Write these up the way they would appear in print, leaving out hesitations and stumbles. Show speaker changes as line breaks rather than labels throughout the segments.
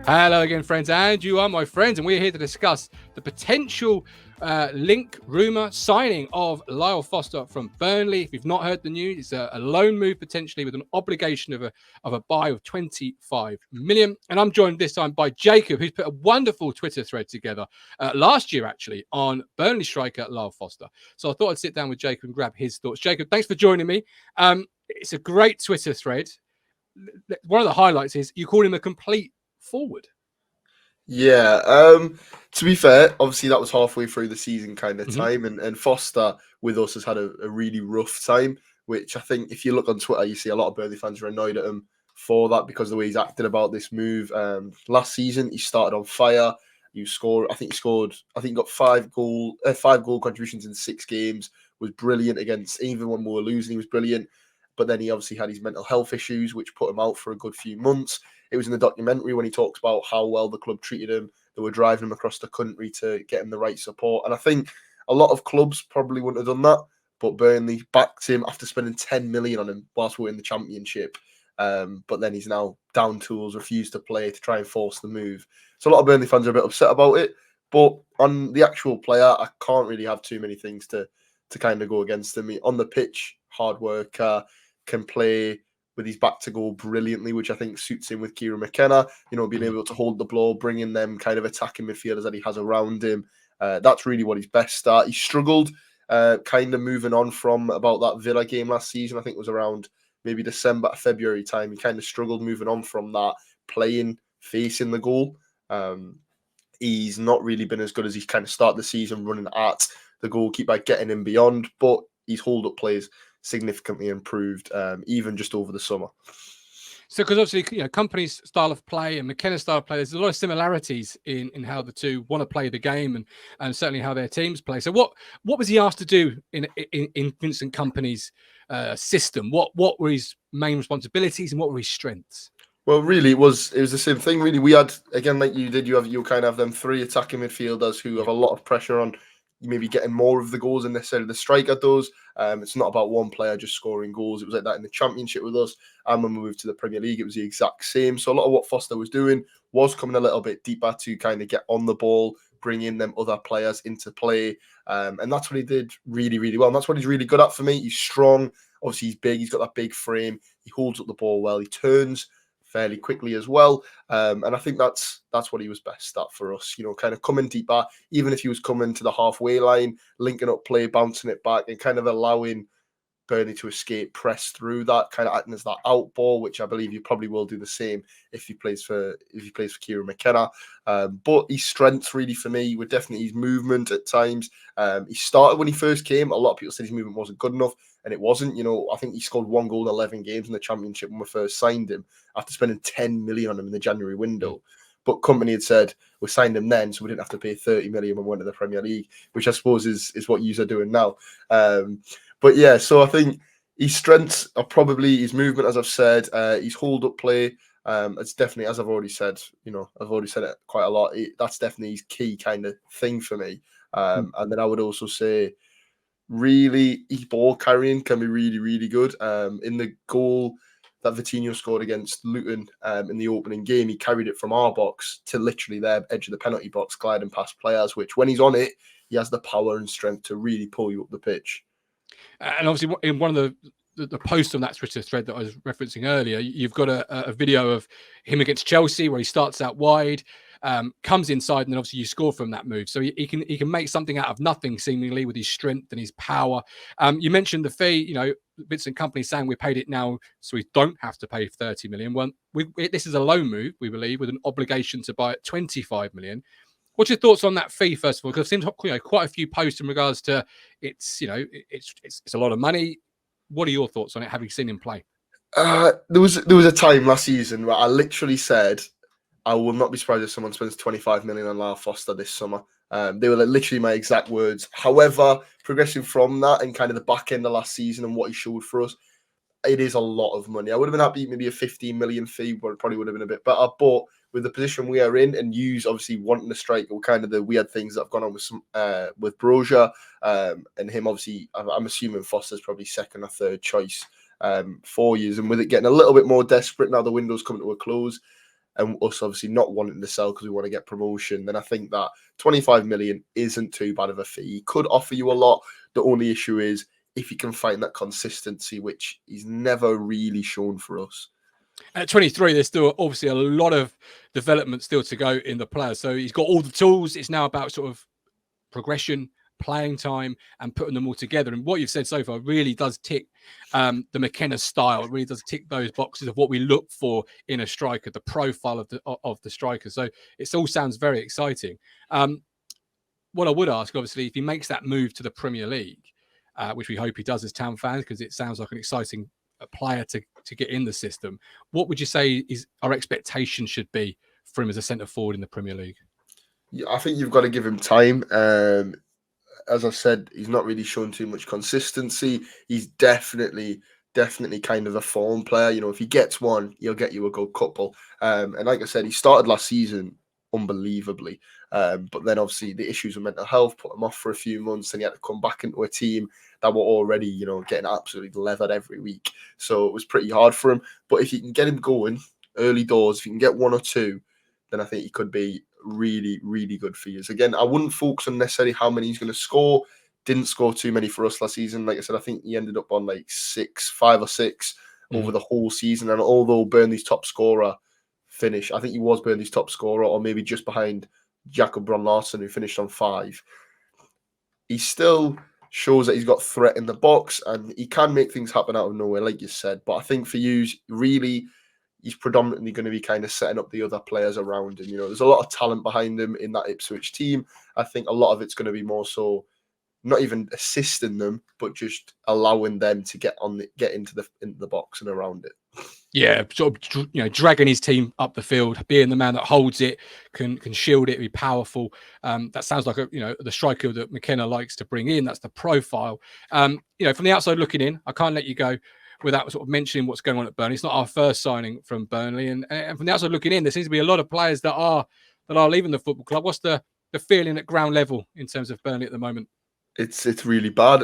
Hello again, friends, and you are my friends, and we're here to discuss the potential link, rumour, signing of Lyle Foster from Burnley. If you've not heard the news, it's a loan move potentially with an obligation of a buy of 25 million. And I'm joined this time by Jacob, who's put a wonderful Twitter thread together last year, actually, on Burnley striker Lyle Foster. So I thought I'd sit down with Jacob and grab his thoughts. Jacob, thanks for joining me. It's a great Twitter thread. One of the highlights is you call him a complete forward.
Yeah, to be fair, obviously that was halfway through the season kind of time, and Foster with us has had a really rough time, which I think if you look on Twitter, you see a lot of Burnley fans are annoyed at him for that because of the way he's acted about this move. Last season, he started on fire. He got five goal contributions in 6 games, was brilliant even when we were losing, he was brilliant. But then he obviously had his mental health issues, which put him out for a good few months. It was in the documentary when he talks about how well the club treated him. They were driving him across the country to get him the right support. And I think a lot of clubs probably wouldn't have done that, but Burnley backed him after spending 10 million on him whilst we were in the Championship. But then he's now down tools, refused to play to try and force the move. So a lot of Burnley fans are a bit upset about it. But on the actual player, I can't really have too many things to kind of go against him. On the pitch, hard worker, can play with his back to goal brilliantly, which I think suits him with Kieran McKenna, being able to hold the ball, bringing them kind of attacking midfielders that he has around him. That's really what he's best at. He struggled kind of moving on from about that Villa game last season. I think it was around maybe December, February time. He kind of struggled moving on from that, facing the goal. He's not really been as good as he kind of started the season running at the goalkeeper, getting him beyond, but his hold-up plays significantly improved, even just over the summer.
So, because obviously, Company's style of play and McKenna's style of play, there's a lot of similarities in how the two want to play the game and certainly how their teams play. So, what was he asked to do in Vincent Kompany's system? What were his main responsibilities and what were his strengths?
Well, really, it was the same thing. Really, we had, again, like you did, you kind of have them 3 attacking midfielders who have a lot of pressure on maybe getting more of the goals than necessarily the striker does. It's not about one player just scoring goals. It was like that in the Championship with us. And when we moved to the Premier League, it was the exact same. So a lot of what Foster was doing was coming a little bit deeper to kind of get on the ball, bring in them other players into play. And that's what he did really, really well. And that's what he's really good at for me. He's strong. Obviously, he's big. He's got that big frame. He holds up the ball well. He turns fairly quickly as well. And I think that's what he was best at for us, kind of coming deeper, even if he was coming to the halfway line, linking up play, bouncing it back and kind of allowing Burnley to escape, press through that, kind of acting as that out ball, which I believe you probably will do the same if he plays for Kieran McKenna. But his strengths really for me were definitely his movement at times. He started when he first came. A lot of people said his movement wasn't good enough, and it wasn't. I think he scored 1 goal in 11 games in the Championship when we first signed him after spending 10 million on him in the January window. But Company had said we signed him then, so we didn't have to pay 30 million when we went to the Premier League, which I suppose is what you are doing now. But yeah, so I think his strengths are probably his movement, as I've said, his hold-up play. It's definitely, as I've already said, I've already said it quite a lot. That's definitely his key kind of thing for me. And then I would also say, really, his ball carrying can be really, really good. In the goal that Vitinho scored against Luton in the opening game, he carried it from our box to literally their edge of the penalty box, gliding past players, which when he's on it, he has the power and strength to really pull you up the pitch.
And obviously, in one of the posts on that Twitter thread that I was referencing earlier, you've got a video of him against Chelsea where he starts out wide, comes inside, and then obviously you score from that move. So he can make something out of nothing, seemingly, with his strength and his power. You mentioned the fee. Vincent Kompany saying we paid it now, so we don't have to pay 30 million. Well, this is a loan move, we believe, with an obligation to buy at 25 million. What's your thoughts on that fee, first of all? Because I've seen quite a few posts in regards to it's a lot of money. What are your thoughts on it, having seen him play?
There was a time last season where I literally said, I will not be surprised if someone spends 25 million on Lyle Foster this summer. They were literally my exact words. However, progressing from that and kind of the back end of last season and what he showed for us, it is a lot of money. I would have been happy maybe a 15 million fee, but it probably would have been a bit better. But with the position we are in, and you obviously wanting to strike, or kind of the weird things that have gone on with Broja and him, obviously, I'm assuming Foster's probably second or third choice for you. And with it getting a little bit more desperate now, the window's coming to a close. and us obviously not wanting to sell because we want to get promotion, then I think that 25 million isn't too bad of a fee. He could offer you a lot. The only issue is if he can find that consistency, which he's never really shown for us.
At 23, there's still obviously a lot of development still to go in the player. So he's got all the tools. It's now about sort of progression, playing time, and putting them all together. And what you've said so far really does tick the McKenna style. It really does tick those boxes of what we look for in a striker, the profile of the striker. So it all sounds very exciting. What I would ask, obviously, if he makes that move to the Premier League, which we hope he does as Town fans, because it sounds like an exciting player to get in the system, what would you say is our expectation should be for him as a centre forward in the Premier League?
Yeah, I think you've got to give him time. As I said, he's not really shown too much consistency. He's definitely kind of a form player. You know, if he gets one, he'll get you a good couple. And like I said, he started last season unbelievably. But then obviously the issues with mental health put him off for a few months, and he had to come back into a team that were already, you know, getting absolutely levered every week. So it was pretty hard for him. But if you can get him going early doors, if you can get one or two, then I think he could be really, really good for you. Again, I wouldn't focus on necessarily how many he's going to score. Didn't score too many for us last season. Like I said, I think he ended up on like 5 or 6 over the whole season. And although Burnley's top scorer finished, I think he was Burnley's top scorer, or maybe just behind Jacob Bron-Larsen, who finished on 5. He still shows that he's got threat in the box, and he can make things happen out of nowhere, like you said. But I think for you, really, he's predominantly going to be kind of setting up the other players around him. You know, there's a lot of talent behind him in that Ipswich team. I think a lot of it's going to be more so not even assisting them, but just allowing them to get into the box and around it.
Yeah, sort of, you know, dragging his team up the field, being the man that holds it, can shield it, be powerful. That sounds like the striker that McKenna likes to bring in. That's the profile. You know, from the outside looking in, I can't let you go without sort of mentioning what's going on at Burnley. It's not our first signing from Burnley, and from the outside looking in, there seems to be a lot of players that are leaving the football club. What's the feeling at ground level in terms of Burnley at the moment?
It's really bad.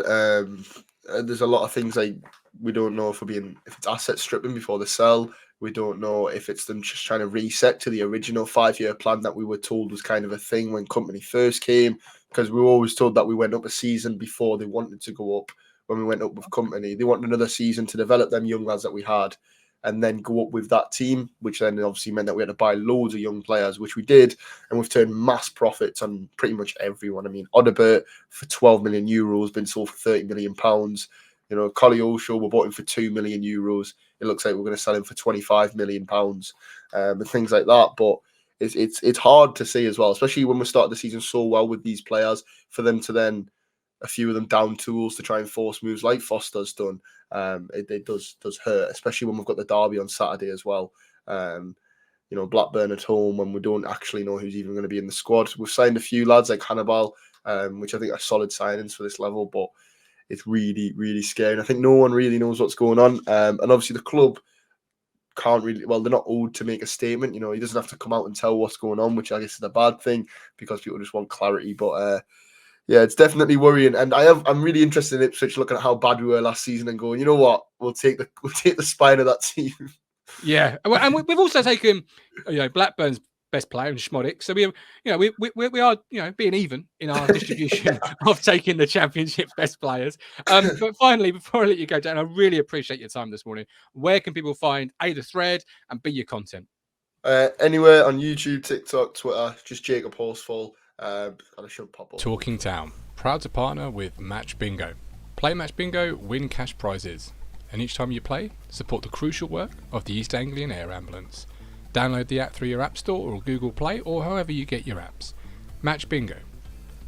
There's a lot of things like we don't know if it's asset stripping before the sell. We don't know if it's them just trying to reset to the original 5-year plan that we were told was kind of a thing when company first came, because we were always told that we went up a season before they wanted to go up. When we went up with company, they wanted another season to develop them young lads that we had and then go up with that team, which then obviously meant that we had to buy loads of young players, which we did, and we've turned mass profits on pretty much everyone. I mean, Odebert for 12 million euros, been sold for 30 million pounds. You know, Collie Osho, we bought him for 2 million euros. It looks like we're going to sell him for 25 million pounds, and things like that. But it's hard to see as well, especially when we started the season so well with these players, for them to then, a few of them down tools to try and force moves like Foster's done. It does hurt, especially when we've got the derby on Saturday as well. You know, Blackburn at home, when we don't actually know who's even going to be in the squad. We've signed a few lads like Hannibal, which I think are solid signings for this level, but it's really, really scary. And I think no one really knows what's going on. And obviously the club can't really, well, they're not owed to make a statement. You know, he doesn't have to come out and tell what's going on, which I guess is a bad thing because people just want clarity. But yeah, it's definitely worrying, and I'm really interested in Ipswich looking at how bad we were last season and going, you know what, we'll take the spine of that team.
Yeah, and we've also taken, you know, Blackburn's best player in Schmodic, so we are, you know, being even in our distribution of taking the Championship best players. But finally, before I let you go, Dan, I really appreciate your time this morning. Where can people find the thread and your content?
Anywhere on YouTube, TikTok, Twitter, just Jacob Horsfall. And I should pop up.
Talking Town, proud to partner with Match Bingo. Play Match Bingo, win cash prizes. And each time you play, support the crucial work of the East Anglian Air Ambulance. Download the app through your App Store or Google Play or however you get your apps. Match Bingo.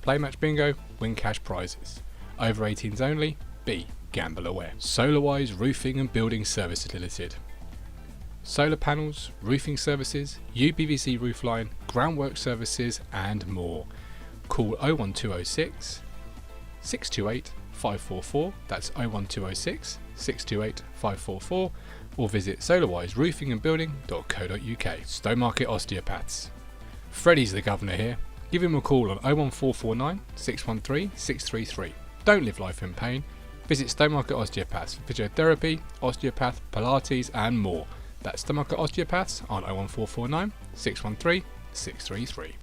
Play Match Bingo, win cash prizes. Over 18s only, be gamble aware. SolarWise Roofing and Building Services Limited. Solar panels, roofing services, UPVC roofline, groundwork services and more. Call 01206 628 544, that's 01206 628 544, or visit solarwiseroofingandbuilding.co.uk. Stowmarket Osteopaths. Freddie's the governor here. Give him a call on 01449 613 633. Don't live life in pain. Visit Stowmarket Osteopaths for physiotherapy, osteopath, Pilates and more. That's Stomacher Osteopaths on 01449 613 633.